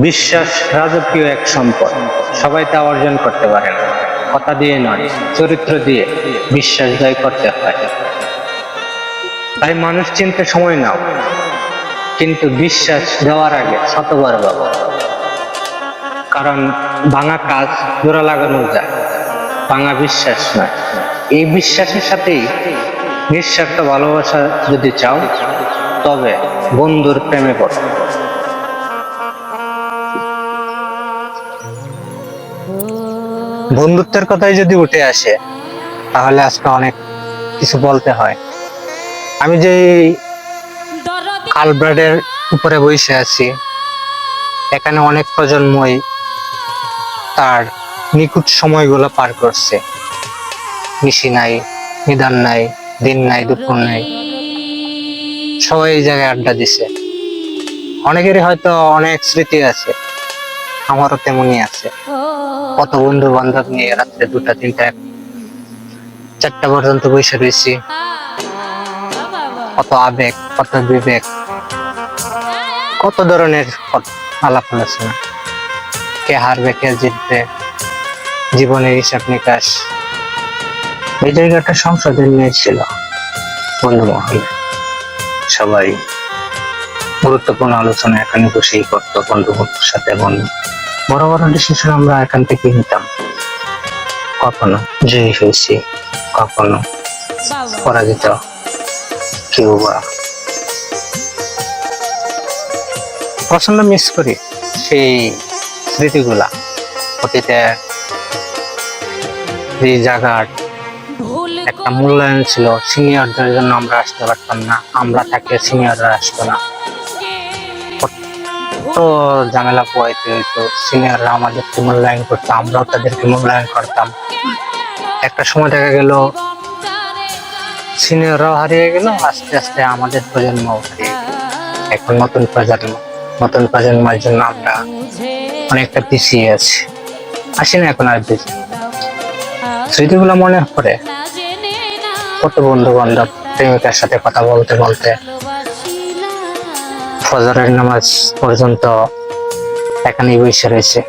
বিশ্বাস রাজকীয় এক সম্পদ, সবাই তা অর্জন করতে পারে না। কথা দিয়ে নয়, চরিত্র দিয়ে বিশ্বাস জয় করতে হয়। তাই মানুষ চিনতে সময় নাও, কিন্তু বিশ্বাস দেওয়ার আগে শতবার ভাবো। কারণ ভাঙা কাজ জোড়া লাগানো যায়, ভাঙা বিশ্বাস নয়। এই বিশ্বাসের সাথেই নিঃস্বার্থ ভালোবাসা যদি চাও, তবে বন্ধুর প্রেমে পড়ো। বন্ধুত্বের কথাই যদি উঠে আসে, তাহলে আজকে অনেক কিছু বলতে হয়। আমি যে কালব্রাডের উপরে বসে আছি, এখানে অনেক প্রজন্মই তার নিখুঁত সময়গুলো পার করছে। নিশি নাই, নিদান নাই, দিন নাই, দুপুর নাই, সবাই এই জায়গায় আড্ডা দিছে। অনেকেরই হয়তো অনেক স্মৃতি আছে, আমারও তেমনই আছে। কত বন্ধু বান্ধব নিয়ে রাত্রে 2টা 3টা 4টা পর্যন্ত বসে রয়েছি। কত আবেগ, কত বিবেক, কত ধরনের আলাপ আলোচনা। কে হারবে, কে জিতবে, জীবনের হিসাব নিকাশ। এই জায়গাটা সংসদের নিয়ে ছিল। বন্ধু মহলে সবাই গুরুত্বপূর্ণ আলোচনা এখানে বসেই করতো, বন্ধুর সাথে বন্ধু। বড় বড় ডিসিশন আমরা এখান থেকে নিতাম। কখনো জয়ী হয়েছি, কখনো পরাজিত, কেউ বা। প্রচন্ড মিস করি সেই স্মৃতিগুলা। অতীতে এই জায়গার একটা মূল্যায়ন ছিল, সিনিয়রদের জন্য আমরা আসতে পারতাম না, আমরা থাকলে সিনিয়ররা আসতো না। তো ঝামেলা পোয়াইতে হইতো, সিনিয়ররা আমাদেরকে মূল্যায়ন করতো, আমরাও তাদেরকে মূল্যায়ন করতাম। একটা সময় দেখা গেল সিনিয়ররাও হারিয়ে গেল, আস্তে আস্তে আমাদের প্রজন্ম হারিয়ে গেল। এখন নতুন প্রজন্মের জন্য আমরা অনেকটা পিছিয়ে আছি। আসি না এখন আর বেশি স্মৃতিগুলো মনে পড়ে। কত বন্ধু বান্ধব, প্রেমিকার সাথে কথা বলতে বলতে ফজরের নামাজ পর্যন্ত এখানেই বসে রয়েছে।